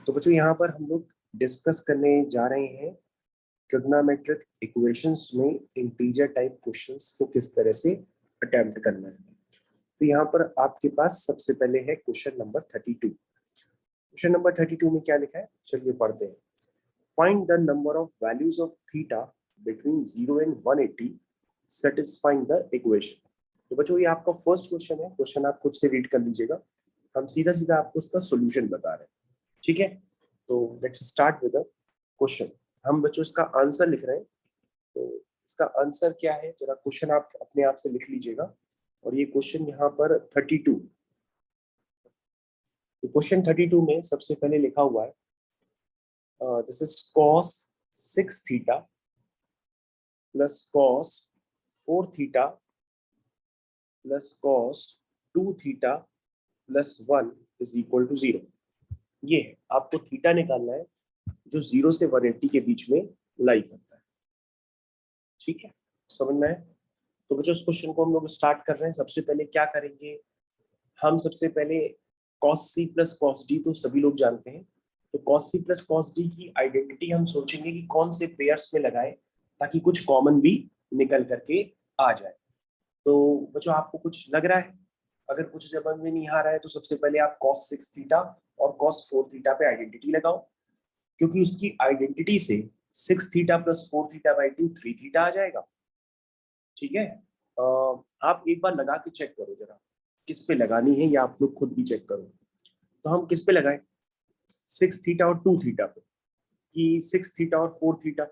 तो बच्चों यहाँ पर हम लोग डिस्कस करने जा रहे हैं ट्रिग्नोमेट्रिक इक्वेशंस में इंटीजर टाइप क्वेश्चंस को किस तरह से अटेम्प्ट करना है। तो यहाँ पर आपके पास सबसे पहले है क्वेश्चन नंबर 32। क्वेश्चन नंबर 32 में क्या लिखा है, चलिए पढ़ते हैं। Find the number of values of theta between 0 and 180 satisfying the equation. तो बच्चों ये आपका फर्स्ट क्वेश्चन है, क्वेश्चन आप खुद से रीड कर लीजिएगा, हम सीधा सीधा आपको इसका सोल्यूशन बता रहे हैं। ठीक है, तो let's start with the question. हम बच्चों इसका आंसर लिख रहे हैं, तो इसका आंसर क्या है जरा क्वेश्चन आप अपने आप से लिख लीजिएगा। और ये क्वेश्चन यहाँ पर 32, तो क्वेश्चन 32 में सबसे पहले लिखा हुआ है this is cos 6 theta plus cos 4 theta plus cos 2 theta plus 1 is equal to 0। ये है, आपको थीटा निकालना है जो 0 से 180 के बीच में लाई करता है। ठीक है, समझ में आया? तो बच्चों इस क्वेश्चन को हम लोग स्टार्ट कर रहे हैं। सबसे पहले क्या करेंगे, हम सबसे पहले cos c plus cos d तो सभी लोग जानते हैं, तो cos c plus cos d की आइडेंटिटी हम सोचेंगे कि कौन से पेयर्स में लगाएं ताकि कुछ कॉमन भी निकल करके आ जाए। तो बच्चों आपको कुछ लग रहा है, अगर कुछ समझ में नहीं आ रहा है तो सबसे पहले आप cos 6 थीटा और cos 4 थीटा पे आइडेंटिटी लगाओ, क्योंकि उसकी आइडेंटिटी से 6 theta plus 4 theta by 2 3 theta आ जाएगा। ठीक है, आप एक बार लगा के चेक करो जरा किस पे लगानी है, या आप लोग खुद भी चेक करो। तो हम किस पे लगाएं, 6 थीटा और 2 थीटा पे, कि 6 थीटा और 4 थीटा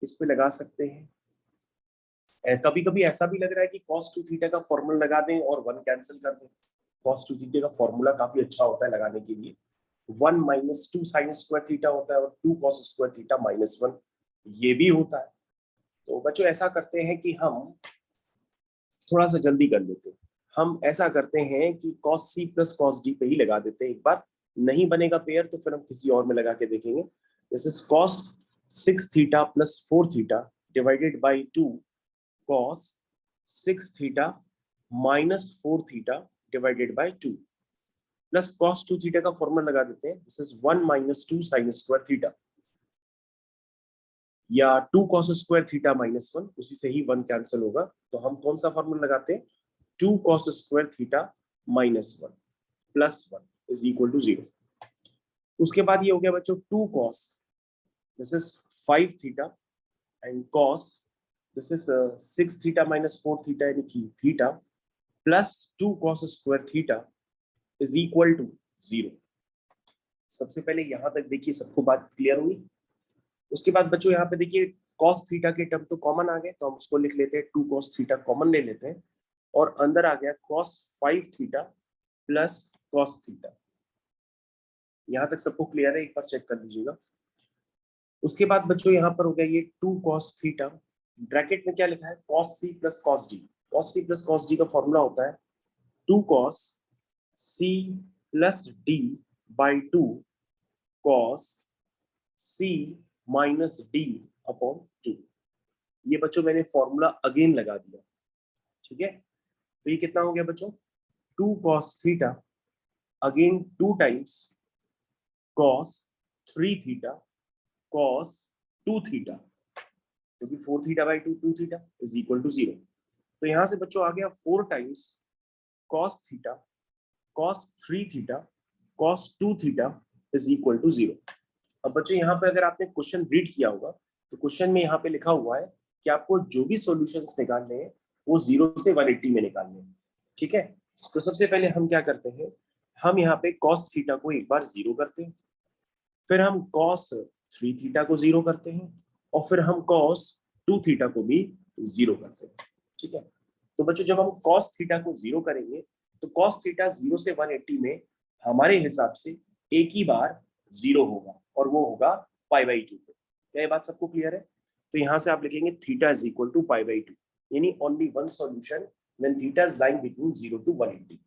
इस पे लगा सकते हैं। कभी कभी ऐसा भी लग रहा है कि cos 2 थीटा का फॉर्मूला लगा दें और 1 कैंसिल कर दें। cos 2 थीटा का फॉर्मूला काफी अच्छा होता है लगाने के लिए, 1 माइनस 2 साइन स्क्वायर थीटा होता है और 2 cos स्क्वायर थीटा माइनस 1 ये भी होता है। तो बच्चों ऐसा करते हैं कि हम थोड़ा सा जल्दी कर लेते हैं, हम ऐसा करते हैं कि cos c plus cos d पे ही लगा देते हैं एक बार, नहीं बनेगा पेयर तो फिर हम किसी और में लगा के देखेंगे। This is cos 6 theta plus 4 theta divided by 2 cos 6 theta minus 4 theta divided by 2 plus cos 2 theta का फॉर्मूला लगा देते हैं, this is 1 minus 2 sine square theta, या 2 cos स्क्वायर थीटा माइनस 1, उसी से ही 1 कैंसिल होगा। तो हम कौन सा फॉर्मूला लगाते हैं, 2 cos square theta minus 1 plus 1 is equal to 0। उसके बाद ये हो गया बच्चों 2 cos, this is 5 theta, and cos this is 6 theta minus 4 theta यानी कि theta plus 2 cos square theta is equal to 0। सबसे पहले यहां तक देखिए, सबको बात क्लियर हुई? उसके बाद बच्चों यहाँ पे देखिए cos थीटा के टर्म तो कॉमन आ गए, तो हम उसको लिख लेते हैं 2 cos थीटा कॉमन ले लेते हैं, और अंदर आ गया cos 5 theta plus cos theta. यहाँ तक सबको क्लियर है? एक बार चेक कर लीजिएगा। उसके बाद बच्चों यहाँ पर हो गया ये 2 cos थीटा, ब्रैकेट में क्या लिखा है, cos c plus cos d। cos c plus cos d का फॉर्मूला होता है 2 cos c plus d by 2 cos c minus d upon 2। ये बच्चों मैंने फॉर्मूला अगेन लगा दिया। ठीक है, तो ये कितना हो गया बच्चों, 2 cos theta again 2 times cos 3 theta cos 2 theta, क्योंकि 4 theta by 2 2 theta is equal to 0। तो यहां से बच्चों आ गया 4 times cos theta cos 3 theta cos 2 theta is equal to 0। अब बच्चों यहाँ पे अगर आपने क्वेश्चन रीड किया होगा तो क्वेश्चन में यहाँ पे लिखा हुआ है कि आपको जो भी सॉल्यूशंस निकालने हैं वो 0 से 180 में निकालने हैं। ठीक है, तो सबसे पहले हम क्या करते हैं, हम यहाँ पे cos थीटा को एक बार 0 करते हैं, फिर हम cos 3 थीटा को 0 करते हैं, और फिर हम cos 2 थीटा को भी 0 करते हैं। ठीक है, तो बच्चों जब हम cos थीटा को 0 करेंगे तो cos थीटा 0 से 180 में हमारे हिसाब से एक ही बार 0 होगा, और वो होगा पाई बाई 2 पे। क्या ये बात सबको क्लियर है? तो यहां से आप लिखेंगे theta is equal to pi by 2, यानी only one solution when theta is lying between 0 to 180।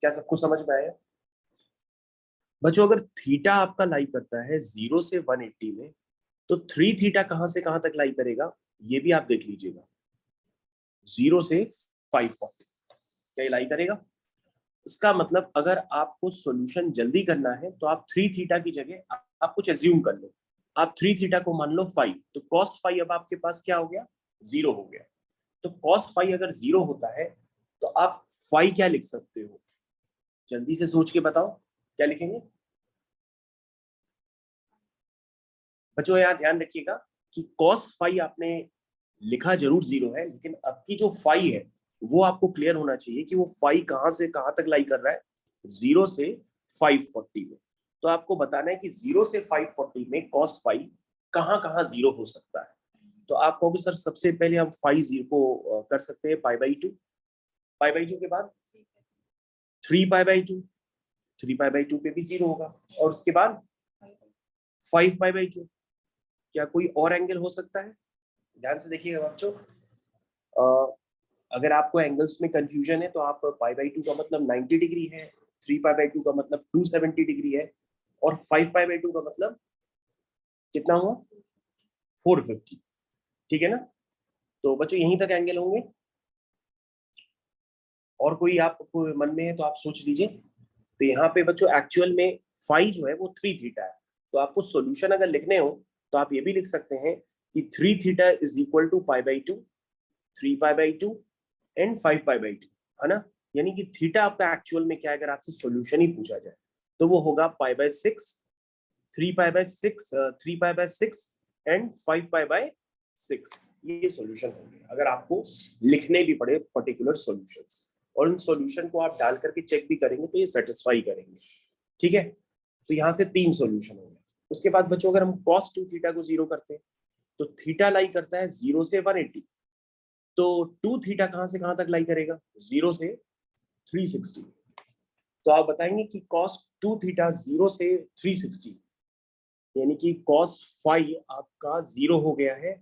क्या सबको समझ में आया? बच्चों अगर थीटा आपका लाई करता है 0 से 180 में, तो 3 थीटा कहां से कहां तक लाई करेगा ये भी आप देख लीजिएगा, 0 से 540 क्या ये लाई करेगा? इसका मतलब अगर आपको सॉल्यूशन जल्दी करना है तो आप 3 थीटा की जगह आप कुछ एज्यूम कर लो। आप 3 थीटा को मान लो 5, तो cos 5 अब आपके पास क्या हो गया, 0 हो गया। तो cos 5 अगर 0 होता है तो आप 5 क्या लिख सकते हो, जल्दी से सोच के बताओ क्या लिखेंगे बच्चों। यहाँ ध्यान रखिएगा कि cos 5 आपने लिखा जरूर 0 है, लेकिन अब की जो 5 है वो आपको क्लियर होना चाहिए कि वो 5 कहां से कहां तक लाई कर रहा है, 0 से 540 में। तो आपको बताना है कि 0 से 540 में cos 5 कहां कहां 0 हो सकता है। तो आप कहोगे सर सबसे पहले हम 5 0 को कर सकते हैं π/2, π/2 के बाद 3π/2, 3π/2 पे भी 0 होगा, और उसके बाद 5π/2। क्या कोई और एंगल हो सकता है? ध्यान से देखिएगा बच्चों, अगर आपको एंगल्स में कंफ्यूजन है तो आप π/2 का मतलब 90 डिग्री है, 3π/2 का मतलब 270 डिग्री है, और 5π/2 का मतलब कितना हुआ, 450। ठीक है ना? तो बच्चों यहीं तक एंगल होंगे, और कोई आपको मन में है तो आप सोच लीजिए। तो यहाँ पे बच्चों एक्चुअल में 5 जो है वो 3 थीटा है। तो आपको सॉल्यूशन अगर लिखने हो तो आप ये भी लिख सकते हैं कि 3 theta is equal to π/2, 3π/2 and 5π/2, है ना? यानी कि थीटा आपका एक्चुअल में क्या है, अगर आपसे सॉल्यूशन ही पूछा जाए तो वो होगा π/6, 3π/6, 3π/6 एंड 5π/6। ये सॉल्यूशन होंगे अगर आपको लिखने भी पड़े पर्टिकुलर सॉल्यूशंस, और उन सॉल्यूशन को आप डाल करके चेक भी करेंगे तो ये सेटिस्फाई करेंगे। ठीक है? तो यहाँ से 3 सॉल्यूशन हो गए। उसके बाद बच्चों अगर हम cos 2 थीटा को 0 करते हैं तो थीटा लाई करता है 0 से 180, तो 2 थीटा कहां से कहां तक लाई करेगा, 0 से 360। तो आप बताएंगे कि cos 2 थीटा 0 से 360, यानी कि cos 5 आपका 0 हो गया है,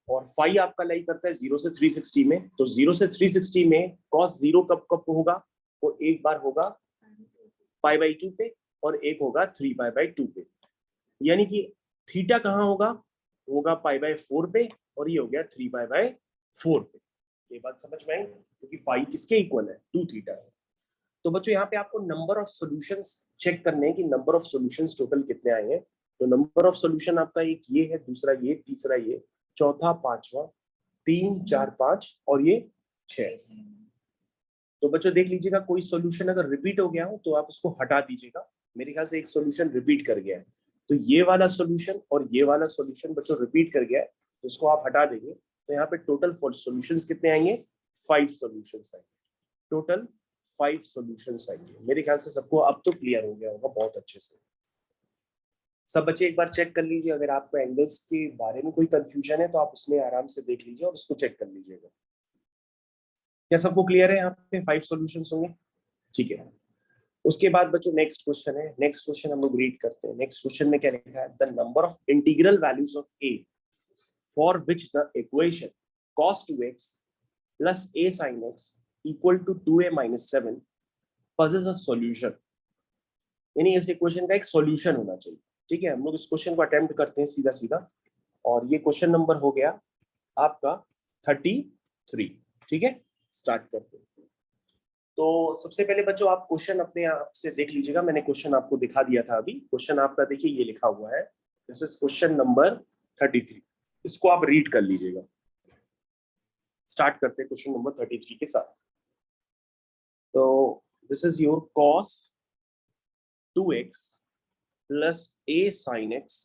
और 5 आपका लाई करता है 0 से 360 में। तो 0 से 360 में cos 0 कब कब होगा, वो एक बार होगा π/2 पे, और एक होगा 3π/2 पे। यानी कि थीटा कहाँ होगा, π/4 पे, और ये हो गया 3π/4 पे। ये बात समझ में आई? क्योंकि 5 किसके इक्वल है, 2 थीटा है। तो बच्चों यहाँ पे आपको नंबर ऑफ सॉल्यूशंस चेक करने हैं कि नंबर ऑफ सॉल्यूशंस टोटल कितने आए हैं। तो नंबर ऑफ सॉल्यूशन आपका एक ये है, दूसरा ये, तीसरा ये, चौथा, पांचवा, 3, 4, 5 और ये 6। तो बच्चों देख लीजिएगा, कोई सॉल्यूशन अगर रिपीट हो गया हो तो आप उसको हटा दीजिएगा। मेरे ख्याल से एक सॉल्यूशन रिपीट कर गया है, तो ये वाला सॉल्यूशन और ये वाला सॉल्यूशन बच्चों रिपीट कर गया है, तो इसको आप हटा देंगे। तो यहाँ पे टोटल सॉल्यूशंस कितने आएंगे, 5 सॉल्यूशंस आएंगे। टोटल 5 सॉल्यूशंस आएंगे। मेरे ख्याल से सबको अब तो क्लियर हो गया होगा बहुत अच्छे से। सब बच्चे एक बार चेक कर लीजिए, अगर आपको एंगल्स के बारे में कोई कंफ्यूजन है तो आप उसमें आराम से देख लीजिए और उसको चेक कर लीजिएगा। क्या सबको क्लियर है? यहाँ पे 5 सॉल्यूशंस होंगे। ठीक है। उसके बाद बच्चों नेक्स्ट क्वेश्चन है। नेक्स्ट क्वेश्चन हम लोग रीड करते हैं। नेक्स्ट क्वेश्चन में क्या लिखा है, the number of integral values of a for which the equation cos 2x plus a sin x equal to 2a minus 7 possess a solution। यानी इस इक्वेशन का एक सॉल्यूशन होना चाहिए। ठीक है, हम लोग इस क्वेश्चन को अटेम्प्ट करते हैं सीधा सीधा, और ये क्वेश्चन नंबर हो गया आपका 33। ठीक है, स्टार्ट करते हैं। तो सबसे पहले बच्चों आप क्वेश्चन अपने आप से देख लीजिएगा। मैंने क्वेश्चन आपको दिखा दिया था अभी। क्वेश्चन आपका देखिए ये लिखा हुआ है, दिस इज क्वेश्चन नंबर 33। इसको आप रीड कर लीजिएगा। स्टार्ट करते हैं क्वेश्चन नंबर 33 के साथ। तो this is your cos 2x plus a sin x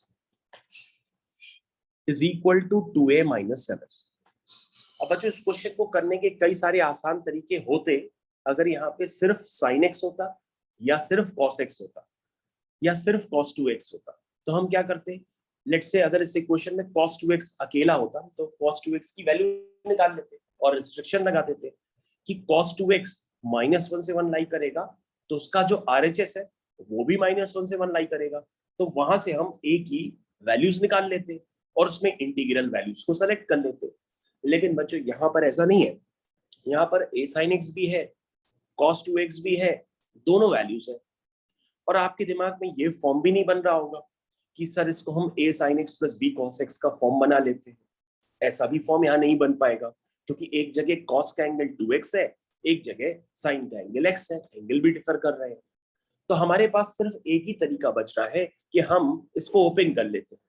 is equal to 2a minus 7। अब बच्चों इस क्वेश्चन को करने के कई सारे आसान तरीके होते अगर यहाँ पे सिर्फ sin x होता, या सिर्फ cos x होता, या सिर्फ cos 2x होता। तो हम क्या करते, लेट्स से अगर इस इक्वेशन में cos 2x अकेला होता तो cos 2x की वैल्यू निकाल लेते और रिस्ट्रिक्शन लगा देते कि cos 2x -1 से 1 लाई करेगा, तो उसका जो RHS है वो भी -1 से 1 लाई करेगा। तो वहां से हम a की वैल्यूज निकाल लेते और उसमें इंटीग्रल वैल्यूज को सेलेक्ट कर लेते। लेकिन बच्चों यहाँ पर ऐसा नहीं है, यहाँ पर a sin x भी है, cos 2x भी है, दोनों वैल्यूज है। और आपके दिमाग में ये फॉर्म भी नहीं बन रहा होगा कि सर इसको हम a sin x plus b cos x का फॉर्म बना लेते हैं। ऐसा भी फॉर्म यहाँ नहीं बन पाएगा, क्योंकि एक जगह cos का एंगल 2x है एक जगह साइन का एंगल x है, एंगल भी डिफर कर रहे हैं। तो हमारे पास सिर्फ एक ही तरीका बच रहा है कि हम इसको ओपन कर लेते हैं।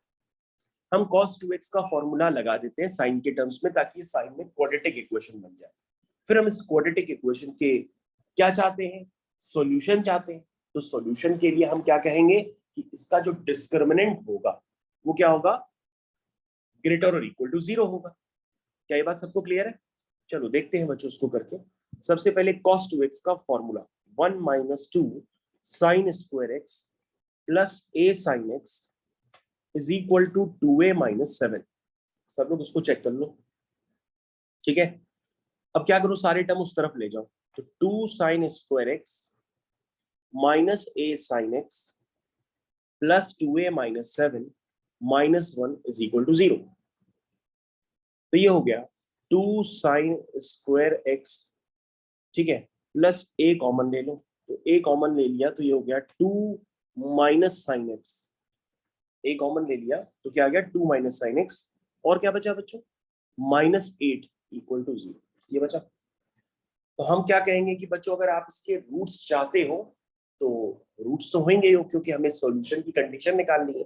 हम cos 2x का फॉर्मूला लगा देते हैं साइन के टर्म्स में, ताकि साइन में क्वाड्रेटिक इक्वेशन बन जाए। फिर हम इस क्वाड्रेटिक इक्वेशन के क्या चाहते हैं, सॉल्यूशन चाहते हैं। तो सॉल्यूशन के लिए हम क्या कहेंगे कि इसका जो डिस्क्रिमिनेंट होगा वो क्या होगा, ग्रेटर और इक्वल टू 0 होगा। क्या ये बात सबको क्लियर है? चलो देखते हैं बच्चों उसको करके। सबसे पहले cos 2x का formula 1 minus 2 sine square x plus a sine x is equal to 2a minus 7। सब लोग उसको चेक कर लो, ठीक है। अब क्या करो, सारे टर्म उस तरफ ले जाओ। तो 2 sine square x minus a sine x plus 2a minus 7 minus 1 is equal to 0। तो ये हो गया 2 साइन स्क्वायर x, ठीक है, प्लस a कॉमन ले लो। तो a कॉमन ले लिया तो ये हो गया 2 minus sine x। a common ले लिया तो क्या आ गया 2 माइनस साइन x। और क्या बचा बच्चों, माइनस 8 इक्वल टू 0, ये बचा। तो हम क्या कहेंगे कि बच्चों अगर आप इसके रूट्स चाहते हो तो रूट्स तो होंगे ही, क्योंकि हमें सॉल्यूशन की कंडीशन निकालनी है।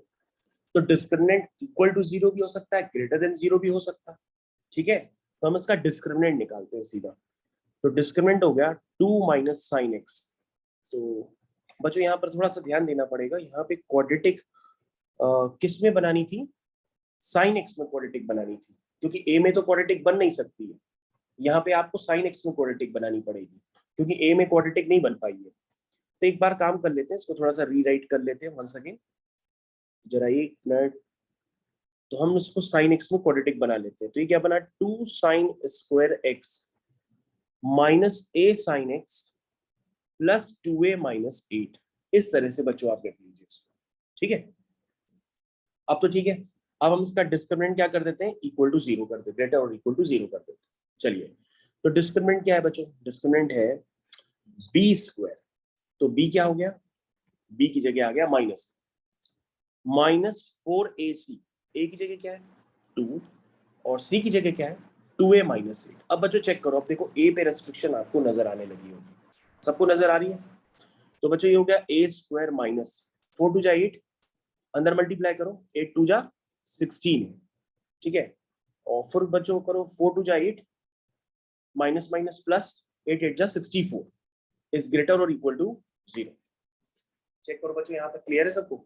तो डिस्क्रिमिनेंट इक्वल टू 0 भी हो सकता है, ग्रेटर देन 0 भी हो सकता है, ठीक है। तो हम इसका डिस्क्रिमिनेंट निकालते हैं सीधा। तो डिस्क्रिमिनेंट हो गया 2 माइनस साइन एक्स। तो बच्चों यहाँ पर थोड़ा सा ध्यान देना पड़ेगा, यहाँ पे क्वाड्रेटिक किस में बनानी थी, साइन एक्स में क्वाड्रेटिक बनानी थी, क्योंकि ए में तो क्वाड्रेटिक बन नहीं सकती है। यहाँ पे आपको साइन एक्स में क्वाड्रेटिक बनानी पड़ेगी, क्योंकि ए में क्वाड्रेटिक नहीं बन पाई है। तो एक बार काम कर लेते हैं, इसको थोड़ा सा रीराइट कर लेते हैं वंस अगेन, जरा एक मिनट। तो हम इसको साइन एक्स में क्वाड्रेटिक बना लेते हैं। तो ये क्या बना, 2 sine square x minus a sign x plus 2a minus 8। इस तरह से बच्चों आप लिख लीजिए इसको, ठीक है। अब तो ठीक है। अब हम इसका डिस्क्रिमिनेंट क्या कर देते हैं, इक्वल टू 0 कर देते हैं, ग्रेटर और इक्वल टू 0 कर देते हैं। चलिए, तो डिस्क्रिमिनेंट क्या है बच्चों, डिस्क्रिमिनेंट है b स्क्वायर। तो b क्या हो गया, b की जगह आ गया माइनस माइनस 4ac। a की जगह क्या है 2 और c की जगह क्या है 2a माइनस 8। अब बच्चों चेक करो, अब देखो a पे रेस्ट्रिक्शन आपको नजर आने लगी होगी, सबको नजर आ रही है। तो बच्चों ये हो गया a स्क्वायर माइनस 4 टू जा 8, अंदर मल्टीप्लाई करो, 8 टू जा 16 है, ठीक है। और फिर बच्चों करो 4 टू जा 8 माइनस माइनस प्लस 8 8 जा 64 इज ग्रेटर और इक्वल टू 0। चेक करो बच्चों, यहाँ तक क्लियर है सबको?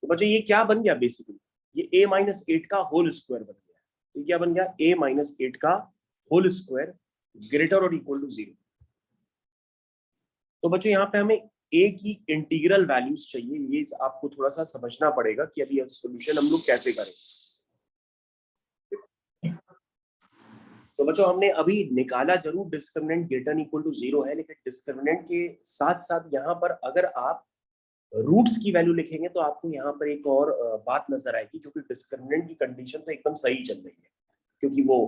तो बच्चों ये क्या बन गया, बेसिकली ये a माइनस 8 का होल स्क्वायर बन गया। ये क्या बन गया, a माइनस 8 का होल स्क्वायर ग्रेटर और इक्वल टू 0। तो बच्चों यहाँ पे हमें a की इंटीग्रल वैल्यूज चाहिए, ये आपको थोड़ा सा समझना पड़ेगा कि अभी सॉल्यूशन हम लोग कैसे करें। तो बच्चों हमने अभी निकाला जरूर डिस्क्रिमिनेंट ग्रेटर इक्वल टू 0 है, लेकिन डिस्क्रिमिनेंट के साथ साथ यहाँ पर अगर आप रूट्स की वैल्यू लिखेंगे तो आपको यहाँ पर एक और बात नजर आएगी, क्योंकि डिस्क्रिमिनेंट की कंडीशन तो एकदम सही चल रही है, क्योंकि वो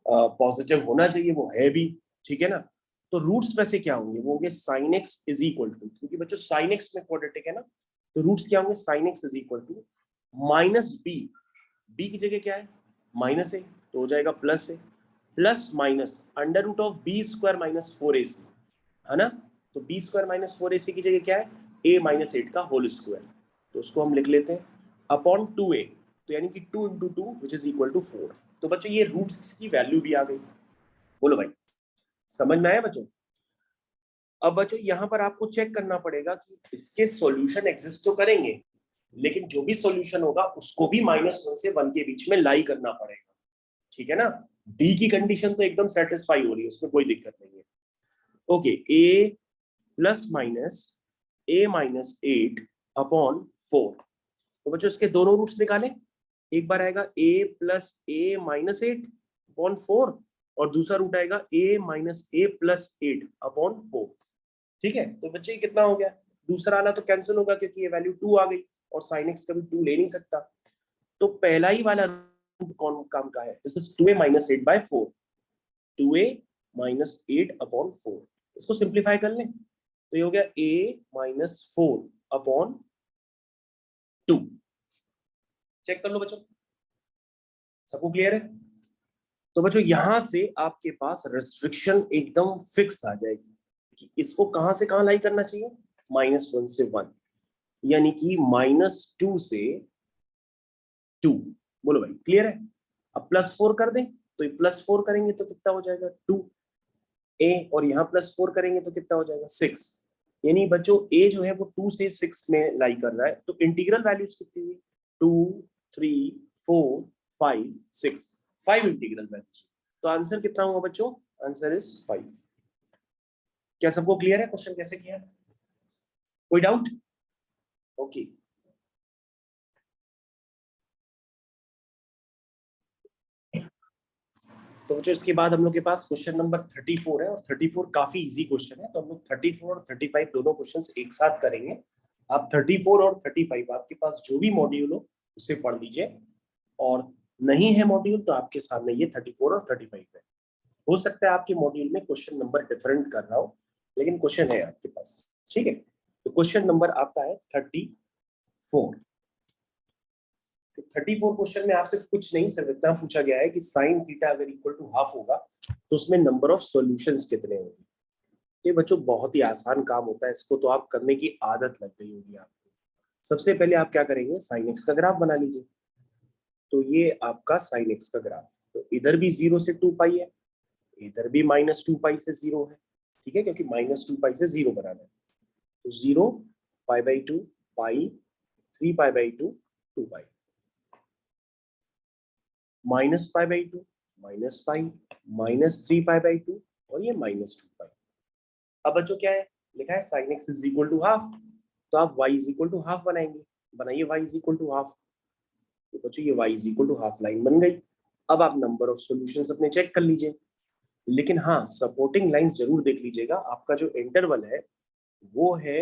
पॉजिटिव होना चाहिए, वो है भी, ठीक है ना। तो रूट्स वैसे क्या होंगे, वो होंगे sine x is equal to, क्योंकि बच्चों साइन एक्स में क्वाड्रेटिक है ना, तो रूट्स क्या होंगे, sine x is equal to minus b. B की जगह क्या है माइनस है, तो हो जाएगा प्लस है, plus minus under root of b square minus 4ac, है ना। तो बी स्क्वायर माइनस 4ac की जगह क्या है, a माइनस 8 का होल स्क्वायर। तो उसको हम लिख लेते हैं अपॉन 2a, तो यानी कि 2 into 2 which is equal to 4। तो बच्चों ये रूट्स की वैल्यू भी आ गई। बोलो भाई, समझ में आया बच्चों? अब बच्चों यहाँ पर आपको चेक करना पड़ेगा कि इसके सॉल्यूशन एग्जिस्ट तो करेंगे, लेकिन जो भी सॉल्यूशन होगा उसको भी -1 से 1 के बीच में लाई करना पड़ेगा, ठीक है ना। डी की कंडीशन तो एकदम सेटिस्फाई हो रही है, उसमें कोई दिक्कत नहीं है। Okay, A plus minus a minus 8 upon 4। तो बच्चों इसके दोनों रूट्स निकालें। एक बार आएगा a plus a minus 8 upon 4, और दूसरा रूट आएगा a minus a plus 8 upon 4, ठीक है। तो बच्चे कितना हो गया, दूसरा आना तो कैंसिल होगा क्योंकि ये वैल्यू 2 आ गई, और साइन एक्स कभी 2 ले नहीं सकता। तो पहला ही वाला रूट कौन काम का है, this is 2a minus 8 by 4, 2a minus 8 upon 4। इसको सिंप्लीफाई कर लें तो ये हो गया a माइनस 4 अपॉन 2। चेक कर लो बच्चों, सबको क्लियर है? तो बच्चों यहां से आपके पास रेस्ट्रिक्शन एकदम फिक्स आ जाएगी कि इसको कहां से कहां लाई करना चाहिए, -1 से 1, यानी कि -2 से 2। बोलो भाई क्लियर है? अब +4 कर दें, तो ये +4 करेंगे तो कितना हो जाएगा 2a, और यहाँ +4 करेंगे तो कितना हो जाएगा 6। यानी बच्चों a जो है वो 2 से 6 में लाई कर रहा है, तो इंटीग्रल वैल्यूज कितनी हुई 2, 3, 4, 5, 6, 5 इंटीग्रल वैल्यूज। तो आंसर कितना हुआ बच्चों, आंसर इज 5। क्या सबको क्लियर है क्वेश्चन कैसे किया, कोई डाउट? ओके तो बच्चों इसके बाद हम लोग के पास क्वेश्चन नंबर 34 है, और 34 काफी इजी क्वेश्चन है, तो हम लोग 34 और 35 दोनों क्वेश्चंस एक साथ करेंगे। आप 34 और 35 आपके पास जो भी मॉड्यूल हो उसे पढ़ लीजिए, और नहीं है मॉड्यूल तो आपके सामने ये 34 और 35 है। हो सकता है आपके मॉड्यूल में क्वेश्चन नंबर डिफरेंट कर रहा हो, लेकिन क्वेश्चन है आपके पास, ठीक है। तो क्वेश्चन नंबर आपका है 34। तो 34 क्वेश्चन में आपसे कुछ नहीं, सिर्फ इतना पूछा गया है कि साइन थीटा अगर इक्वल टू हाफ होगा तो उसमें नंबर ऑफ सॉल्यूशंस कितने होंगे। ये बच्चों बहुत ही आसान काम होता है, इसको तो आप करने की आदत लग गई होगी आपको। सबसे पहले आप क्या करेंगे, साइन एक्स का ग्राफ बना लीजिए। तो ये आपका साइन एक्स का ग्राफ, तो इधर भी 0 से 2 पाई है, इधर भी -2 पाई से 0 है, ठीक है, क्योंकि -2 पाई से 0 बनाना है। तो 0, π/2, पाई, 3π/2, 2 पाई, -π/2, -पाई, -3π/2, और ये -2 पाई। अब बच्चों क्या है लिखा है, sine x is equal to half, तो आप y is equal to half बनाएंगे। बनाइए y is equal to half, तो बच्चों ये y is equal to half line बन गई। अब आप नंबर ऑफ सॉल्यूशंस अपने चेक कर लीजिए, लेकिन हाँ सपोर्टिंग लाइंस जरूर देख लीजिएगा। आपका जो इंटरवल है वो है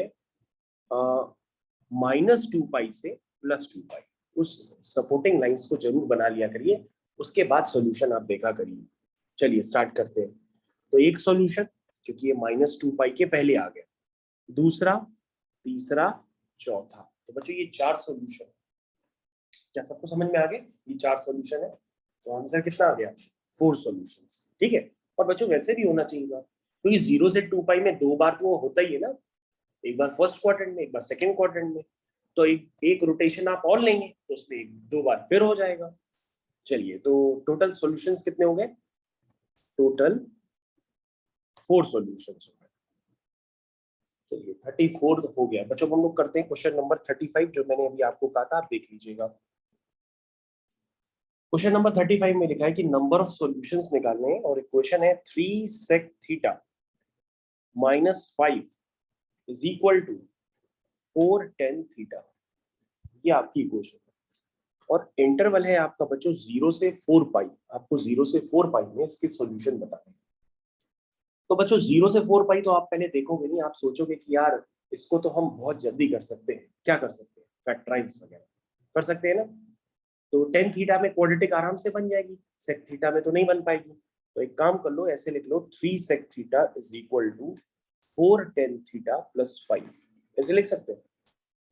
-2 पाई से +2 पाई, उस सपोर्टिंग लाइंस को जरूर बना लिया करिए, उसके बाद सॉल्यूशन आप देखा करिए। चलिए स्टार्ट करते हैं। तो एक सॉल्यूशन, क्योंकि ये -2 पाई के पहले आ गया, दूसरा, तीसरा, चौथा, तो बच्चों ये 4 सॉल्यूशन। क्या सबको समझ में आ गया, ये 4 सॉल्यूशन है, तो आंसर कितना आ गया 4 सॉल्यूशंस, ठीक है। और बच्चों वैसे भी होना चाहिए था, तो ये 0 से 2 पाई में 2 बार तो वो होता ही है ना, एक बार फर्स्ट क्वाड्रेंट में, एक बार सेकंड क्वाड्रेंट में, तो एक रोटेशन आप और लेंगे तो उसमें 2 बार फिर हो जाएगा। चलिए तो टोटल सॉल्यूशंस कितने हो गए, टोटल 4 सॉल्यूशंस हो गए। चलिए 34 हो गया बच्चों। हम लोग करते हैं क्वेश्चन नंबर 35, जो मैंने अभी आपको कहा था, आप देख लीजिएगा। क्वेश्चन नंबर 35 में लिखा है कि नंबर ऑफ सॉल्यूशंस निकालने हैं, और इक्वेशन है 3 sec theta -5 is equal to 4 tan theta. ये आपकी इक्वेशन है, और इंटरवल है आपका बच्चों 0 से 4 पाई। आपको 0 से 4 पाई में इसके सॉल्यूशन बताने हैं। तो बच्चों 0 से 4 पाई तो आप पहले देखोगे नहीं, आप सोचोगे कि यार इसको तो हम बहुत जल्दी कर सकते हैं। क्या कर सकते हैं, फैक्टराइज वगैरह कर सकते हैं ना। तो tan थीटा में क्वाड्रेटिक आराम से बन जाएगी, sec थीटा में तो नहीं बन पाएगी। तो एक काम कर लो, ऐसे लिख लो 3 sec theta is equal to 4 tan theta +5, ऐसे लिख सकते हैं।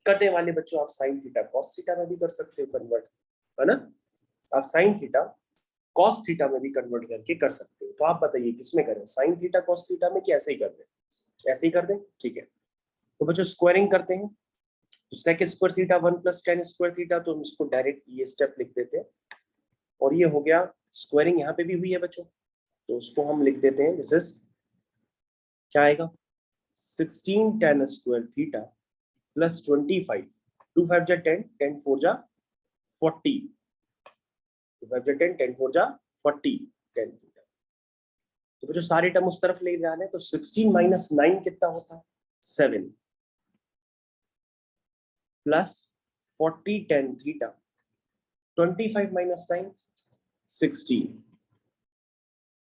करने वाले बच्चों आप sin थीटा cos थीटा में भी कर सकते हो कन्वर्ट, है ना। आप sin थीटा cos थीटा में भी कन्वर्ट करके कर सकते हो। तो आप बताइए किसमें करें, sin थीटा cos थीटा में, कि ऐसे ही कर दें, ऐसे ही कर दें, ठीक है। तो बच्चों स्क्वायरिंग करते हैं, तो sec square theta 1 + tan square theta, तो हम इसको डायरेक्ट ये स्टेप लिख देते हैं, और ये हो गया। स्क्वायरिंग यहाँ पे भी हुई है बच्चों, तो उसको हम लिख देते हैं, दिस इज क्या आएगा 16 tan स्क्वायर थीटा +25, 2 5 जा 10, 10 4 जा 40, 2 5 जा 10, 10 4 जा 40 tan थीटा। तो बच्चों सारे टर्म उस तरफ ले जाने, तो 16 - 9 कितना होता है 7, plus 40 tan theta, 25 - 9 16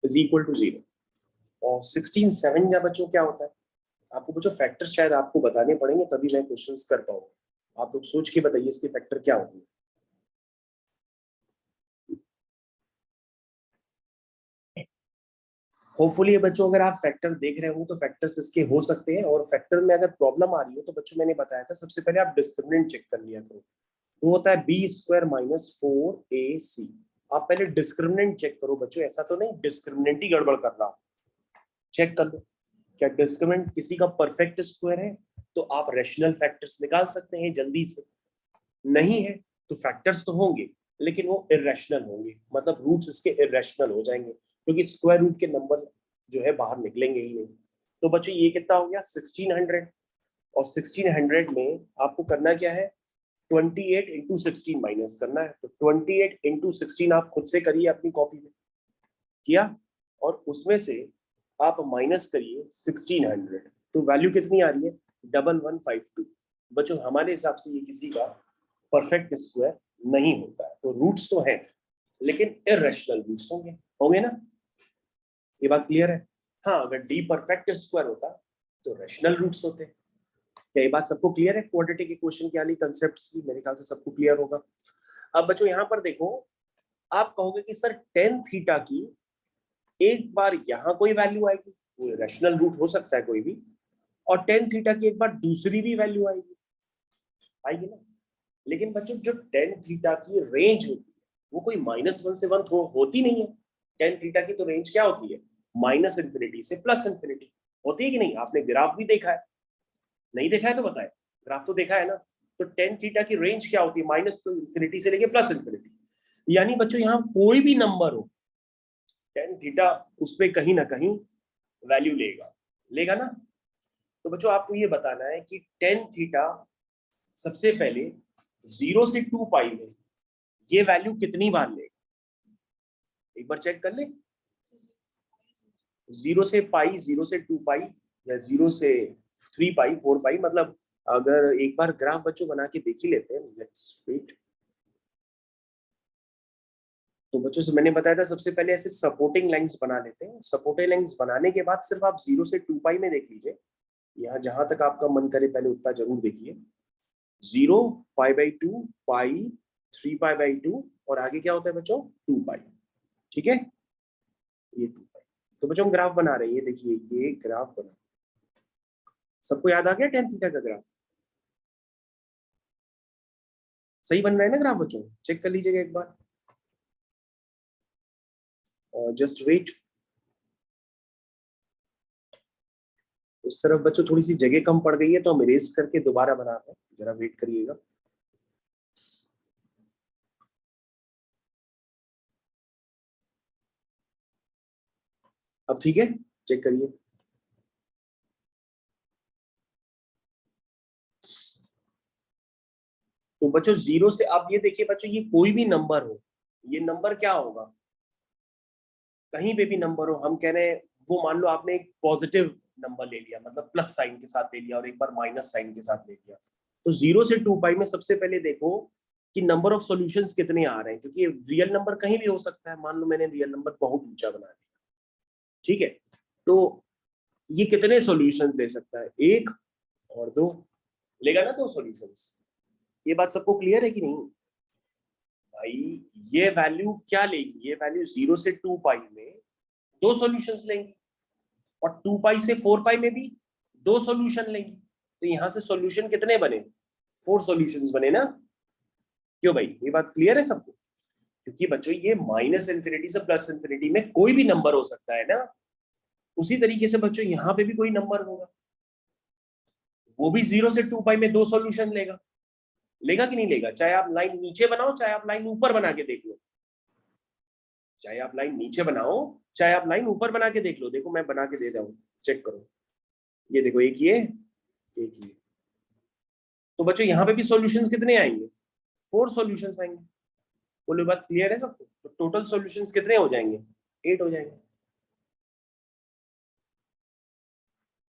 is equal to 0। और 16 7 जा बच्चों क्या होता है, आपको बच्चों फैक्टर शायद आपको बताने पड़ेंगे, तभी मैं क्वेश्चंस कर पाऊंगा। आप लोग सोच के बताइए इसके फैक्टर क्या होंगे। होपफुली बच्चों अगर आप फैक्टर देख रहे हो तो फैक्टर्स इसके हो सकते हैं, और फैक्टर में अगर प्रॉब्लम आ रही हो तो बच्चों मैंने बताया था सबसे पहले आप डिस्क्रिमिनेंट चेक कर लिया करो। वो होता है b² - 4ac। आप पहले डिस्क्रिमिनेंट चेक करो बच्चों, ऐसा तो नहीं डिस्क्रिमिनेंट ही गड़बड़ कर रहा, चेक कर लो क्या डिस्क्रिमिनेंट किसी का परफेक्ट स्क्वायर है, तो आप रैशनल फैक्टर्स निकाल सकते हैं जल्दी से। नहीं है तो फैक्टर्स तो होंगे लेकिन वो इरेशनल होंगे, मतलब रूट्स इसके इरेशनल हो जाएंगे क्योंकि स्क्वायर रूट के नंबर जो है बाहर निकलेंगे ही नहीं। तो बच्चों ये कितना हो गया 1600, और 1600 में आपको करना क्या है 28 इंटू 16 माइनस करना है। तो 28 इंटू 16 आप खुद से करिए अपनी कॉपी में, किया, और उसमें से आप माइनस करिए 1600, तो वैल्यू कितनी आ रही है 1152। बच्चों हमारे हिसाब से ये किसी का परफेक्ट स्क्वायर नहीं होता है, तो रूट्स तो हैं लेकिन इरेशनल रूट्स होंगे, होंगे ना, ये बात क्लियर है। हाँ अगर डी परफेक्ट स्क्वायर होता तो रैशनल रूट्स होते। क्या ये बात सबको क्लियर है? क्वाड्रेटिक इक्वेशन की वाली कंसेप्ट्स की मेरे ख्याल से सबको क्लियर होगा। अब बच्चों यहाँ पर देखो, आप कहोगे कि सर टेन थीटा की एक बार यहाँ कोई वैल्यू आएगी, वो रैशनल रूट हो सकता है कोई भी, और टेन थीटा की एक बार दूसरी भी वैल्यू आएगी, आएगी ना। लेकिन बच्चों जो टेन थीटा की रेंज होती है वो कोई -1 से 1 होती नहीं है। टेन थीटा की तो रेंज क्या होती है -∞ से +∞ होती है कि नहीं? आपने ग्राफ भी देखा है, नहीं देखा है तो बताए, ग्राफ तो देखा है ना। तो टेन थीटा की रेंज क्या होती है -∞ से लेके +∞। यानी बच्चों यहाँ कोई भी नंबर हो टेन थीटा उस पर कहीं ना कहीं वैल्यू लेगा, लेगा ना। तो बच्चों आपको ये बताना है कि टेन थीटा सबसे पहले 0 से 2 पाई में ये वैल्यू कितनी बार लेगा, एक बार चेक कर ले। 0 से पाई, 0 से 2 पाई, या 0 से 3 पाई, 4 पाई, मतलब अगर एक बार ग्राफ बच्चों बना के देख ही लेते हैं, लेट्स वेट। तो बच्चों से मैंने बताया था सबसे पहले ऐसे सपोर्टिंग लाइंस बना लेते हैं। सपोर्टिंग लाइंस बनाने के बाद सिर्फ आप 0 से 2 पाई में देख लीजिए, यहाँ जहां तक आपका मन करे पहले उतना जरूर देखिए। 0 π/2 पाई, 3 π/2, और आगे क्या होता है बच्चों 2 पाई, ठीक है, ये 2 पाई। तो बच्चों हम ग्राफ बना रहे हैं, ये देखिए ये ग्राफ बना, सबको याद आ गया टेन थीटा का ग्राफ? सही बन रहा है ना ग्राफ बच्चों? चेक कर लीजिएगा एक बार, जस्ट वेट। उस तरफ बच्चों थोड़ी सी जगह कम पड़ गई है तो हम इरेज करके दोबारा बनाते हैं, जरा वेट करिएगा। अब ठीक है, चेक करिए। तो बच्चों 0 से, आप ये देखिए बच्चों ये कोई भी नंबर हो, ये नंबर क्या होगा, कहीं पे भी नंबर हो, हम कह रहे हैं वो मान लो आपने एक पॉजिटिव नंबर ले लिया, मतलब प्लस साइन के साथ ले लिया, और एक बार माइनस साइन के साथ ले लिया। तो 0 से 2 पाई में सबसे पहले देखो कि नंबर ऑफ सॉल्यूशंस कितने आ रहे हैं, क्योंकि रियल नंबर कहीं भी हो सकता है। मान लो मैंने रियल नंबर बहुत ऊंचा बना दिया, ठीक है, तो ये कितने सॉल्यूशंस ले सकता है, 1 और 2 लेगा ना, 2 सॉल्यूशंस। ये बात सबको क्लियर है कि नहीं भाई? ये वैल्यू क्या लेगी, ये वैल्यू 0 से 2 पाई में 2 सॉल्यूशंस लेंगी, और 2 पाई से 4 पाई में भी 2 सॉल्यूशन लेंगी। तो यहां से सॉल्यूशन कितने बने, 4 सॉल्यूशंस बने ना। क्यों भाई, ये बात क्लियर है सबको? क्योंकि बच्चों ये -∞ से +∞ में कोई भी नंबर हो सकता है ना, उसी तरीके से बच्चों यहाँ पे भी कोई नंबर होगा, वो भी 0 से 2 पाई में 2 सॉल्यूशन लेगा, लेगा कि नहीं लेगा? चाहे आप लाइन नीचे बनाओ, चाहे आप लाइन ऊपर बना के देख लो, चाहे आप लाइन नीचे बनाओ, चाहे आप लाइन ऊपर बना के देख लो। देखो मैं बना के दे रहा हूँ, चेक करो, ये देखो एक ये, एक ये। तो बच्चों यहाँ पे भी सॉल्यूशंस कितने आएंगे, 4 सॉल्यूशंस आएंगे। बोलो बात क्लियर है सबको? तो टोटल सॉल्यूशंस कितने हो जाएंगे, 8 हो जाएंगे,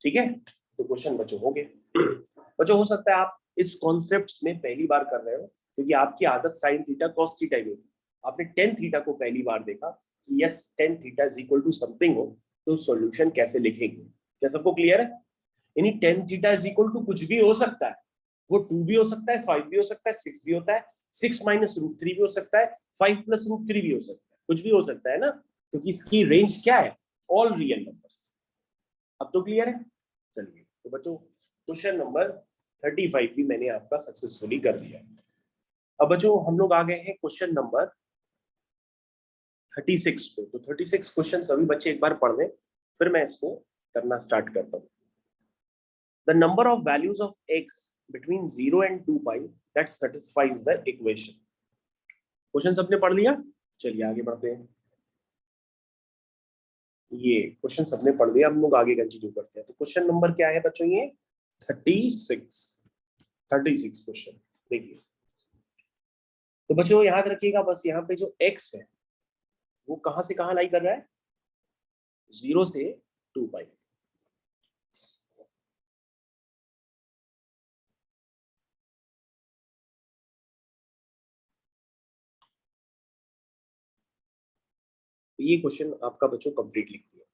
ठीक है। तो क्वेश्चन बच्चों हो गए। बच्चों हो सकता है आप इस कॉन्सेप्ट में पहली बार कर रहे हो, क्योंकि आपकी आदत साइन थीटा कॉस थीटा ही होती, आपने टेन थीटा को पहली बार देखा कि yes tan theta is equal to something हो, तो सॉल्यूशन कैसे लिखेंगे। क्या सबको क्लियर है? यानी tan theta is equal to कुछ भी हो सकता है, वो 2 भी हो सकता है, 5 भी हो सकता है, 6 भी होता है, 6 - √3 भी हो सकता है, 5 + √3 भी हो सकता है, कुछ भी हो सकता है ना, क्योंकि इसकी रेंज क्या है, ऑल रियल नंबर्स। अब तो क्लियर है? चलिए तो बच्चों क्वेश्चन नंबर 35 भी मैंने आपका सक्सेसफुली कर दिया। अब बच्चों हम लोग आ गए हैं क्वेश्चन नंबर 36 पे। तो 36 क्वेश्चन सभी बच्चे एक बार पढ़ लें, फिर मैं इसको करना स्टार्ट करता हूँ। The number of values of x between 0 and 2 pi that satisfies the equation. Question सबने पढ़ लिया? चलिए आगे बढ़ते हैं। ये क्वेश्चन सबने पढ़ लिया, हम लोग आगे कंटिन्यू करते हैं। तो क्वेश्चन नंबर क्या है बच्चों? ये 36 क्वेश्चन देखिए। तो बच्चों याद रखिएगा, बस यहाँ पे जो x है वो कहां से कहां लाई कर रहा है? 0 से 2 पाई। ये क्वेश्चन आपका बच्चों कंप्लीट लिख दिया।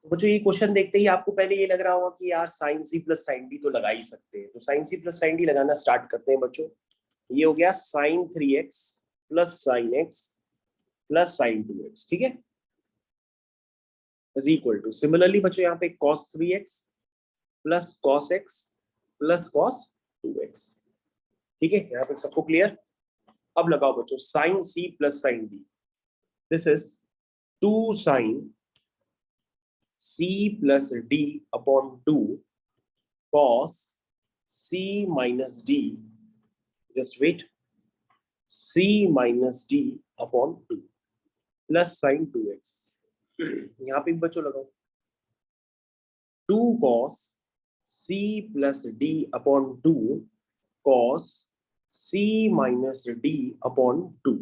तो बच्चों ये क्वेश्चन देखते ही आपको पहले ये लग रहा होगा कि यार sine c plus sine d तो लगा ही सकते हैं। तो sine c plus sine d लगाना स्टार्ट करते हैं बच्चों। ये हो गया sine 3x plus sine x plus sine 2x, ठीक है, इज इक्वल टू, सिमिलरली बच्चों यहाँ पे cos 3x plus cos x plus cos 2x, ठीक है, यहाँ पे सबको क्लियर? अब लगाओ बच्चों sine c plus sine d, this is 2 sine c plus d upon 2 cos c minus d, just wait, c minus d upon 2 plus sine 2x। यहाँ पे भी बच्चों लगाओ 2 cos c plus d upon 2 cos c minus d upon 2,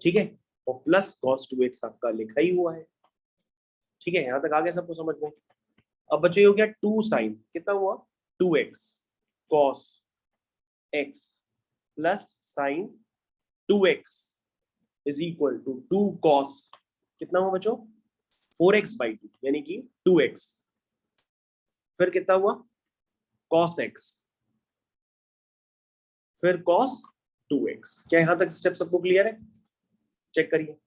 ठीक है, और plus cos 2x आपका लिखा ही हुआ है, ठीक है, यहां तक आ गया सबको समझ में? अब बच्चों ये हो गया 2 साइन, कितना हुआ 2x cos x plus sine 2x is equal to 2 cos, कितना हुआ बच्चों 4x/2 यानी कि 2x, फिर कितना हुआ cos x, फिर cos 2x। क्या यहां तक स्टेप सबको क्लियर है? चेक करिए।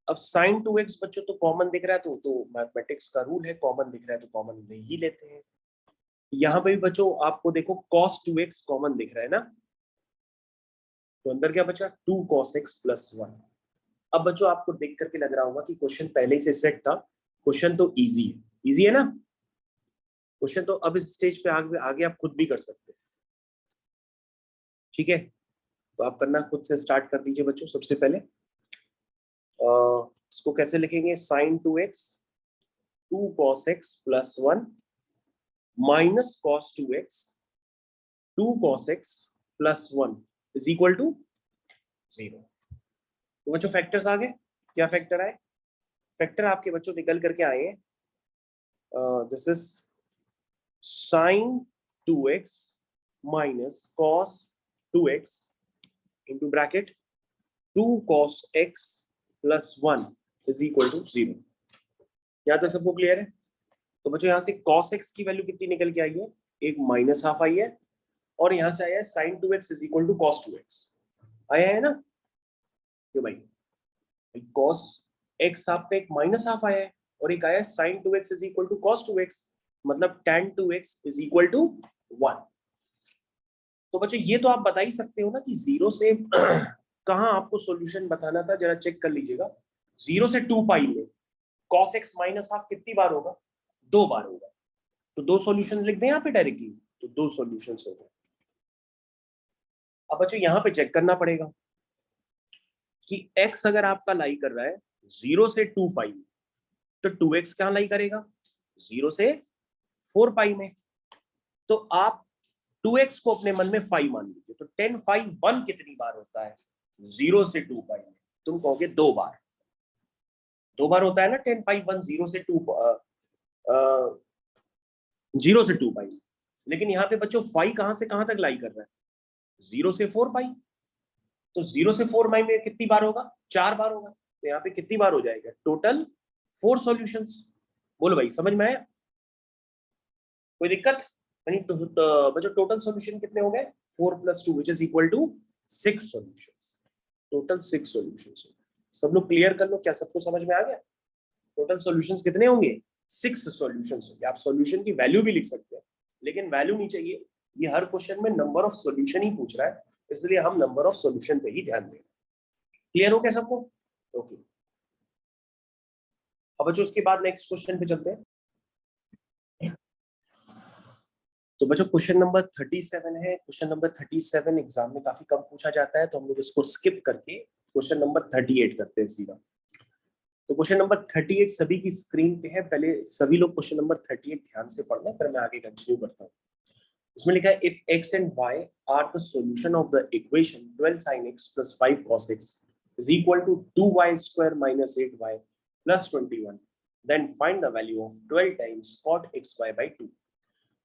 अब sin 2x बच्चों तो कॉमन दिख रहा है, तो मैथमेटिक्स का रूल है, कॉमन दिख रहा है तो कॉमन ले ही लेते हैं। यहाँ पे भी बच्चों आपको देखो cos 2x कॉमन दिख रहा है ना, तो अंदर क्या बचा 2 cos x प्लस 1। अब बच्चों आपको देख करके लग रहा होगा कि क्वेश्चन पहले से सेट था, क्वेश्चन तो इजी है ना क्वेश्चन, तो अब इस स्टेज पे आगे आप खुद भी कर सकते हैं, ठीक है, तो आप करना खुद से स्टार्ट कर दीजिए बच्चों। सबसे पहले इसको कैसे लिखेंगे? Sine 2x 2 cos x plus 1 minus cos 2x 2 cos x plus 1 is equal to 0। तो बच्चों फैक्टर्स आ गए। क्या फैक्टर आए? फैक्टर आपके बच्चों निकल करके आए हैं, this is sine 2x minus cos 2x into bracket 2 cos x plus 1 is equal to 0। यहाँ तक सबको क्लियर है? तो बच्चों यहाँ से cos x की वैल्यू कितनी निकल के आई है? एक माइनस हाफ आई है, और यहाँ से आया है sin 2x is equal to cos 2x, आया है ना? क्यों भाई? cos x आपका एक माइनस हाफ आया है, और एक आया है sin 2x is equal to cos 2x, मतलब tan 2x is equal to 1। तो बच्चों ये तो आप बता ही सकते हो ना कि 0 से कहाँ आपको सॉल्यूशन बताना था, जरा चेक कर लीजिएगा। 0 से 2 पाई में cos x माइनस हाफ कितनी बार होगा? 2 बार होगा। तो 2 सॉल्यूशन लिख दें यहाँ पे डायरेक्टली, तो 2 सॉल्यूशन हो गए। अब बच्चों यहाँ पे चेक करना पड़ेगा कि x अगर आपका लाई कर रहा है 0 से 2 पाई में, तो 2x कहाँ लाई करेगा? 0 से 4 पाई में। तो आप 2x को अपने मन में 5 मान लीजिए, तो 10 5 1 कितनी बार होता है 0 से 2 पाई में? तुम कहोगे 2 बार। 2 बार होता है ना 10 5 1 0 से 2 0 से 2 पाई। लेकिन यहाँ पे बच्चों 5 कहां से कहां तक लाई कर रहा है? 0 से 4 पाई। तो 0 से 4 पाई में कितनी बार होगा? 4 बार होगा। तो यहाँ पे कितनी बार हो जाएगा? Total 4 solutions. बोलो भाई समझ में आया? कोई दिक्कत? बच्चों टोटल सॉल्यूशन कितने हो गए? 4 + 2 which is equal to 6 solutions. Total 6 solutions. सब लोग क्लियर कर लो, क्या सबको समझ में आ गया? टोटल सॉल्यूशंस कितने होंगे? 6 सॉल्यूशंस होंगे। आप सॉल्यूशन की वैल्यू भी लिख सकते हैं, लेकिन वैल्यू नहीं चाहिए, ये हर क्वेश्चन में नंबर ऑफ सॉल्यूशन ही पूछ रहा है, इसलिए हम नंबर ऑफ सॉल्यूशन पे ही ध्यान देंगे। क्लियर हो क्या सबको? ओके, अब बच्चों उसके बाद नेक्स्ट क्वेश्चन पे चलते हैं। तो बच्चों क्वेश्चन नंबर 37 है। क्वेश्चन नंबर 37 एग्जाम में काफी कम पूछा जाता है, तो हम लोग इसको स्किप करके क्वेश्चन नंबर 38 करते हैं सीधा। तो क्वेश्चन नंबर 38 सभी की स्क्रीन पे है, पहले सभी लोग क्वेश्चन नंबर 38 ध्यान से पढ़ना, फिर मैं आगे कंटिन्यू करता हूँ। इसमें लिखा है if x and y are the solution of the equation 12 sin x plus 5 cos x is equal to 2y square minus 8y plus 21, then find the value of 12 times cot xy by 2।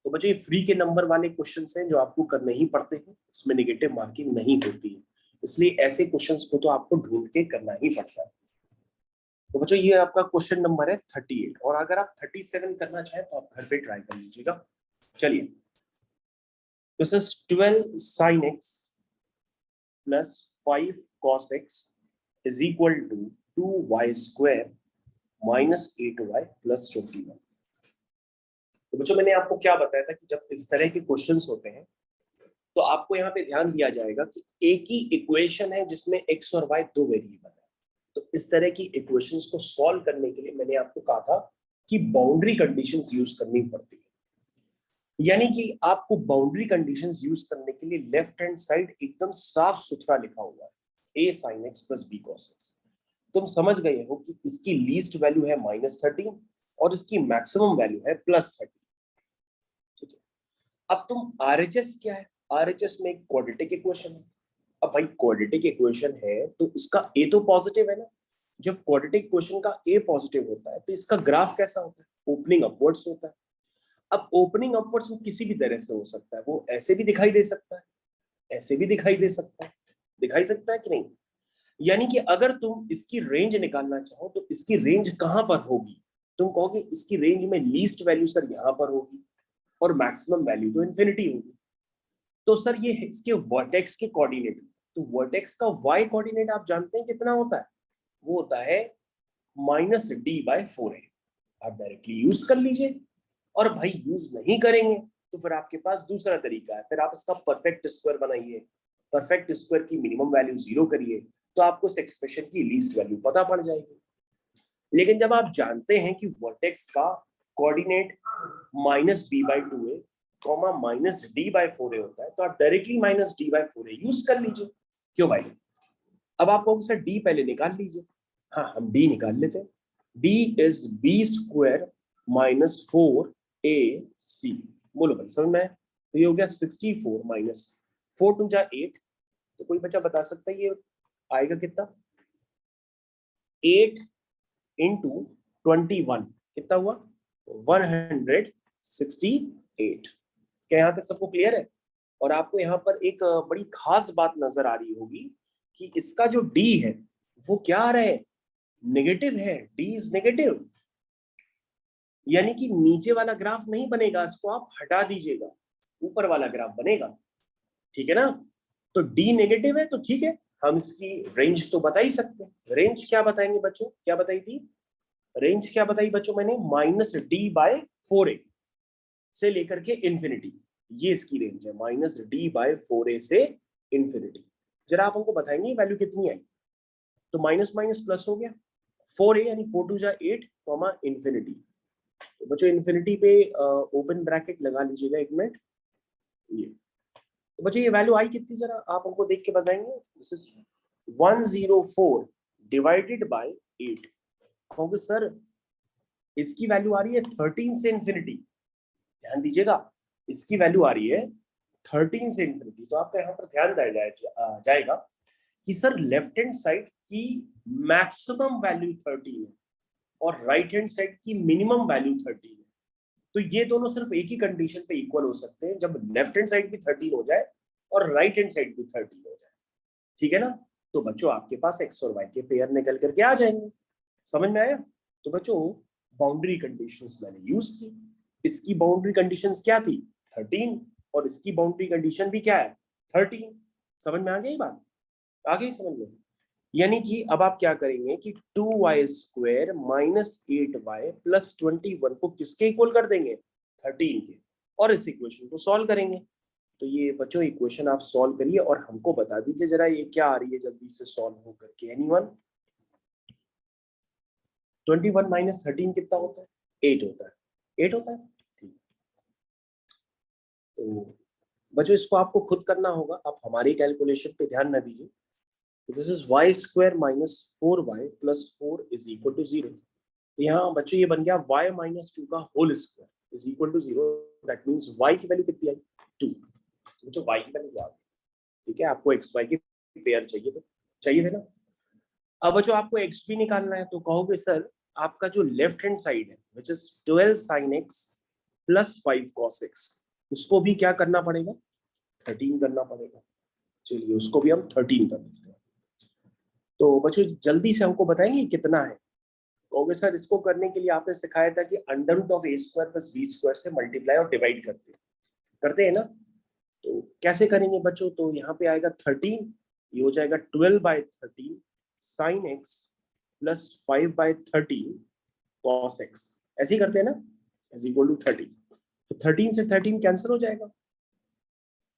तो बच्चों ये free के number वाले questions हैं जो आपको करने ही पड़ते हैं, इसमें नेगेटिव मार्किंग नहीं होती है, इसलिए ऐसे क्वेश्चंस को तो आपको ढूंढ के करना ही पड़ता है। तो बच्चों ये आपका क्वेश्चन नंबर है 38, और अगर आप 37 करना चाहें तो आप घर पे ट्राई कर लीजिएगा। चलिए, this is 12 sin x plus 5 cos x is equal to 2y square minus 8y plus 21। तो बच्चों मैंने आपको क्या बताया था कि जब इस तरह के क्वेश्चंस होते हैं तो आपको यहाँ पे ध्यान दिया जाएगा कि एक ही इक्वेशन है जिसमें x और y दो वेरिएबल है। तो इस तरह की इक्वेशंस को सॉल्व करने के लिए मैंने आपको कहा था कि बाउंड्री कंडीशंस यूज करनी पड़ती है, यानी कि आपको बाउंड्री कंडीशंस यूज करने के लिए लेफ्ट हैंड साइड एकदम साफ सुथरा लिखा हुआ है a sin x plus b cos x। तुम समझ गए हो कि इसकी लीस्ट वैल्यू है -13 और इसकी मैक्सिमम वैल्यू है +30। ठीक है, अब तुम RHS क्या है, RHS में एक क्वाड्रेटिक इक्वेशन है। अब भाई क्वाड्रेटिक इक्वेशन है तो इसका a तो पॉजिटिव है ना, जब क्वाड्रेटिक इक्वेशन का a पॉजिटिव होता है तो इसका ग्राफ कैसा होता है, ओपनिंग अपवर्ड्स होता है। अब ओपनिंग अपवर्ड्स में किसी भी तरह से हो सकता है, वो ऐसे भी दिखाई दे सकता है, ऐसे भी दिखाई दे सकता है, दिखाई सकता है कि नहीं। यानी कि अगर तुम इसकी रेंज निकालना चाहो तो इसकी रेंज कहां पर होगी, तुम कहोगे इसकी रेंज में लीस्ट वैल्यू सर यहां पर होगी और मैक्सिमम वैल्यू तो इन्फिनिटी होगी। तो सर ये इसके वर्टेक्स के कोऑर्डिनेट, तो वर्टेक्स का y कोऑर्डिनेट आप जानते हैं कितना होता है, वो होता है -d/4a। आप डायरेक्टली यूज कर लीजिए, और भाई यूज नहीं करेंगे तो फिर आपके पास दूसरा तरीका है, फिर आप इसका परफेक्ट स्क्वायर बनाइए, परफेक्ट स्क्वायर की मिनिमम वैल्यू 0 करिए, तो आपको इस एक्सप्रेशन की लीस्ट वैल्यू पता पड़ जाएगी। लेकिन जब आप जानते हैं कि वर्टेक्स का कोऑर्डिनेट -b/2a -d/4a होता है, तो आप डायरेक्टली -d/4a यूज कर लीजिए। क्यों भाई, अब आप कहोगे सर d पहले निकाल लीजिए। हाँ, हम d निकाल लेते हैं। d is b² - 4ac। बोलो भाई समझ में? तो ये हो गया 64 माइनस 4 2 जा 8। तो कोई बच्चा बता सकता है ये आएगा कितना? 8 इंटू 21 कितना हुआ? 168। क्या यहाँ तक सबको क्लियर है? और आपको यहाँ पर एक बड़ी खास बात नजर आ रही होगी कि इसका जो d है वो क्या आ रहा है? नेगेटिव है। d इज नेगेटिव, यानी कि नीचे वाला ग्राफ नहीं बनेगा, इसको आप हटा दीजिएगा, ऊपर वाला ग्राफ बनेगा। ठीक है ना? तो d नेगेटिव है तो ठीक है, हम इसकी रेंज तो बता ही सकते हैं। रेंज क्या बताएंगे बच्चों, क्या बताई थी रेंज, क्या बताई बच्चों मैंने? -d/4a से लेकर के इन्फिनिटी, ये इसकी रेंज है, -d/4a से इन्फिनिटी। जरा आप हमको बताएंगे वैल्यू कितनी आई? तो माइनस माइनस प्लस हो गया, 4a यानी 4 2 जा 8 इन्फिनिटी। तो बच्चों इन्फिनिटी पे ओपन ब्रैकेट लगा लीजिएगा एक मिनट। ये तो बच्चों ये वैल्यू आई कितनी, जरा आप हमको देख के बताएंगे? This is 104 divided by 8। कहोगे सर इसकी वैल्यू आ रही है 13 से इन्फिनिटी। ध्यान दीजिएगा, इसकी वैल्यू आ रही है 13 से इन्फिनिटी। तो आपका यहाँ पर ध्यान जाएगा कि सर लेफ्ट हैंड साइड की मैक्सिमम वैल्यू 13 है और राइट हैंड साइड की मिनिमम वैल्यू 13 है। तो ये दोनों सिर्फ एक ही कंडीशन पे इक्वल हो सकते हैं, जब लेफ्ट हैंड साइड भी 13 हो जाए और राइट हैंड साइड भी 13 हो जाए। ठीक है ना? तो बच्चों आपके पास x और y के पेयर निकल करके आ जाएंगे। समझ में आया? तो बच्चों बाउंड्री कंडीशंस मैंने यूज की। इसकी बाउंड्री कंडीशंस क्या थी? 13, और इसकी बाउंड्री कंडीशन भी क्या है? 13। समझ में आ गई बात? आ गई समझ में? यानी कि अब आप क्या करेंगे कि 2y² - 8y + 21 को किसके इक्वल कर देंगे? 13 के, और इस इक्वेशन को सॉल्व करेंगे। तो ये बच्चों इक्वेशन आप सॉल्व करिए और हमको बता दीजिए जरा ये क्या आ रही है जल्दी से सॉल्व हो करके। एनीवन? 21 माइनस 13 कितना होता है? 8 होता है। 8 होता है, ठीक। तो बच्चों इसको आपको खुद करना होगा, आप हमारी कैलकुलेशन पे ध्यान न दीजिए। This is y square minus 4y plus 4 is equal to 0। तो यहाँ बच्चों ये बन गया y माइनस 2 का whole square is equal to 0। That means y की वैल्यू कितनी आई? 2। बच्चों y की वैल्यू याद, ठीक है? आपको x y की पेयर चाहिए, तो चाहिए थे ना। अब बच्चों आपको x भी निकालना है, तो कहोगे सर आपका जो लेफ्ट हैंड साइड है which is 12 sin x plus 5 cos x, उसको भी क्या करना पड़ेगा? 13 करना पड़ेगा। चलिए उसको भी हम 13 कर देते हैं। तो बच्चों जल्दी से हमको बताएंगे कितना है? कहोगे सर इसको करने के लिए आपने सिखाया था कि under root of a square plus b square से मल्टीप्लाई और डिवाइड करते हैं ना। तो कैसे करेंगे बच्चों? तो यहाँ पे आएगा 13, ये हो जाएगा 12/13 sign x plus 5/13 cos x. ऐसे ही करते हैं ना, इज इक्वल टू 30। तो 13 से 13 कैंसिल हो जाएगा।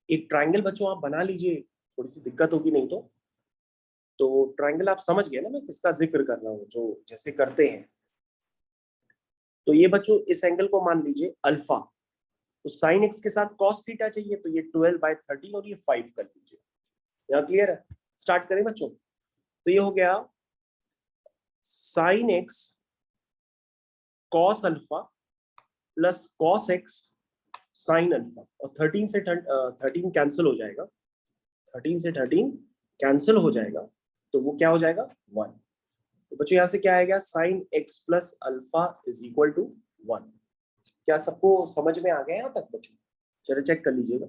एक ट्राइंगल बच्चों आप बना लीजिए, थोड़ी सी दिक्कत होगी नहीं तो ट्राइंगल आप समझ गए ना मैं किसका जिक्र कर रहा हूँ, जो जैसे करते हैं। तो ये बच्चों इस एंगल को मान लीजिए अल्फा, तो साइन एक्स के साथ कॉस थीटा चाहिए, तो ये 12/13 और ये 5 कर लीजिए। यहाँ क्लियर है? स्टार्ट करें बच्चों। तो ये हो गया sine x cos alpha plus cos x sine alpha, और 13 से 13 कैंसिल हो जाएगा। 13 से 13 कैंसिल हो जाएगा, तो वो क्या हो जाएगा? 1। तो बच्चों यहाँ से क्या आएगा? Sine x plus alpha is equal to 1। क्या सबको समझ में आ गया यहाँ तक बच्चों? चलो चेक कर लीजिएगा।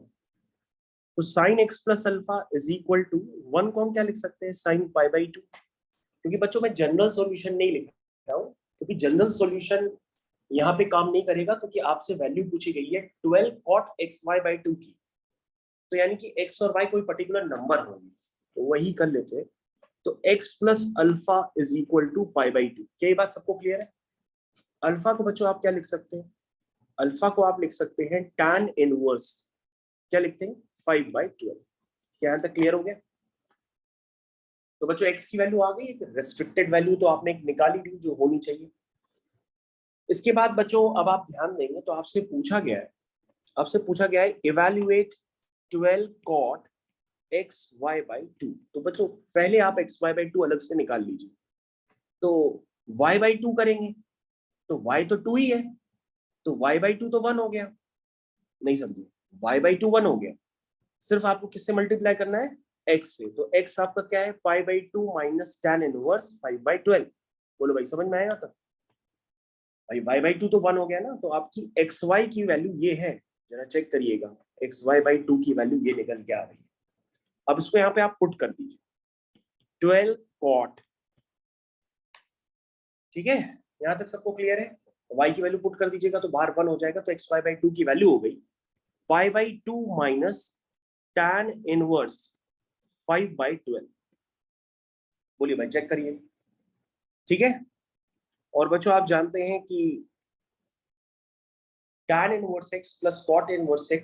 तो sine x plus alpha is equal to 1 को हम क्या लिख सकते हैं? साइन π/2। क्योंकि बच्चों मैं जनरल सॉल्यूशन नहीं लिख रहा हूँ, क्योंकि जनरल सॉल्यूशन यहाँ पे काम नहीं करेगा, क्योंकि आपसे वैल्यू पूछी गई है 12 cot xy/2 की। तो यानी कि x और y कोई पर्टिकुलर नंबर होंगे, तो वही कर लेते हैं। तो x plus alpha is equal to π/2। क्या ये बात सबको क्लियर है? अल्फा को बच्चों आप क्या लिख सकते हैं? अल्फा को आप लिख सकते हैं tan इनवर्स, क्या लिखते हैं? 5/12। क्या यहाँ तक क्लियर हो गया? तो बच्चों x की वैल्यू आ गई, एक रेस्ट्रिक्टेड वैल्यू तो आपने एक निकाली थी जो होनी चाहिए। इसके बाद बच्चों अब आप ध्यान देंगे तो आपसे पूछा गया है इवैल्यूएट 12 cot xy/2। तो बच्चों पहले आप xy/2 अलग से निकाल लीजिए। तो y/2 करेंगे तो y तो 2 ही है, तो y/2 तो 1 हो गया। नहीं समझे? y/2 1 हो गया। सिर्फ आपको किससे मल्टीप्लाई करना है? x से। तो x आपका क्या है? π/2 माइनस tan इनवर्स 5/12। बोलो भाई समझ में आएगा? तब भाई y/2 तो 1 हो गया ना, तो आपकी xy की वैल्यू ये है, जरा चेक करिएगा। xy/2 की वैल्यू ये निकल के आ रही है। अब इसको यहाँ पे आप पुट कर दीजिए 12 cot, ठीक है? यहाँ तक सबको क्लियर है? y की वैल्यू पुट कर दीजिएगा तो बाहर 1 हो जाएगा, तो xy/2 की वैल्यू हो गई π/2 माइनस tan इनवर्स 5/12। बोलिए भाई चेक करिए, ठीक है? और बच्चों आप जानते हैं कि tan inverse x plus cot inverse x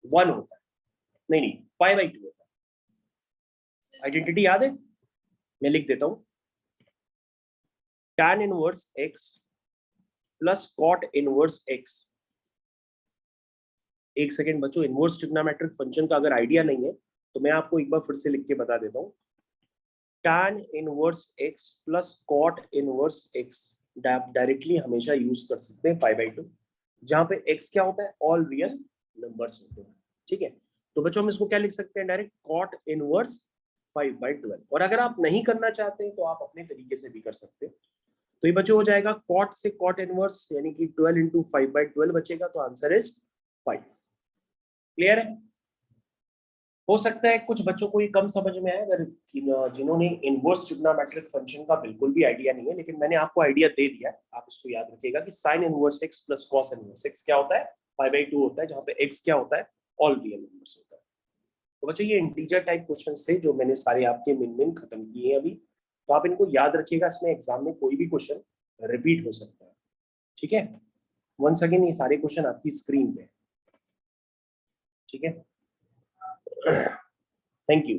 1 होता है, नहीं π/2 होता है। आइडेंटिटी याद है? मैं लिख देता हूं tan inverse x plus cot inverse x। एक सेकेंड बच्चों, इनवर्स ट्रिग्नोमेट्रिक फंक्शन का अगर आइडिया नहीं है तो मैं आपको एक बार फिर से लिख के बता देता हूँ। tan inverse x plus cot inverse x directly हमेशा यूज कर सकते हैं π/2, जहां पे x क्या होता है? ऑल रियल नंबर्स होते हैं, ठीक है? तो बच्चों हम इसको क्या लिख सकते हैं? Direct cot inverse 5/12। और अगर आप नहीं करना चाहते हैं तो आप अपने तरीके से भी कर सकते हैं। तो ये बच्चों हो जाएगा cot से cot इनवर्स, यानी कि 12 इंटू 5/12 बचेगा, तो आंसर इज 5। क्लियर है? हो सकता है कुछ बच्चों को ये कम समझ में आए, अगर जिन्होंने इनवर्स ट्रिग्नोमेट्रिक फंक्शन का बिल्कुल भी आइडिया नहीं है, लेकिन मैंने आपको आइडिया दे दिया है। आप इसको याद रखिएगा कि sine inverse x plus cos inverse x क्या होता है? π/2 होता है, जहां पे x क्या होता है? ऑल रियल नंबर्स होता है। तो बच्चों ये इंटीजर टाइप क्वेश्चंस थे जो मैंने सारे आपके मिन खत्म किए हैं अभी, तो आप इनको याद रखिएगा। इसमें एग्जाम में कोई भी क्वेश्चन रिपीट हो सकता है, ठीक है? वंस अगेन ये सारे क्वेश्चन आपकी स्क्रीन पे है। ठीक है, थैंक यू।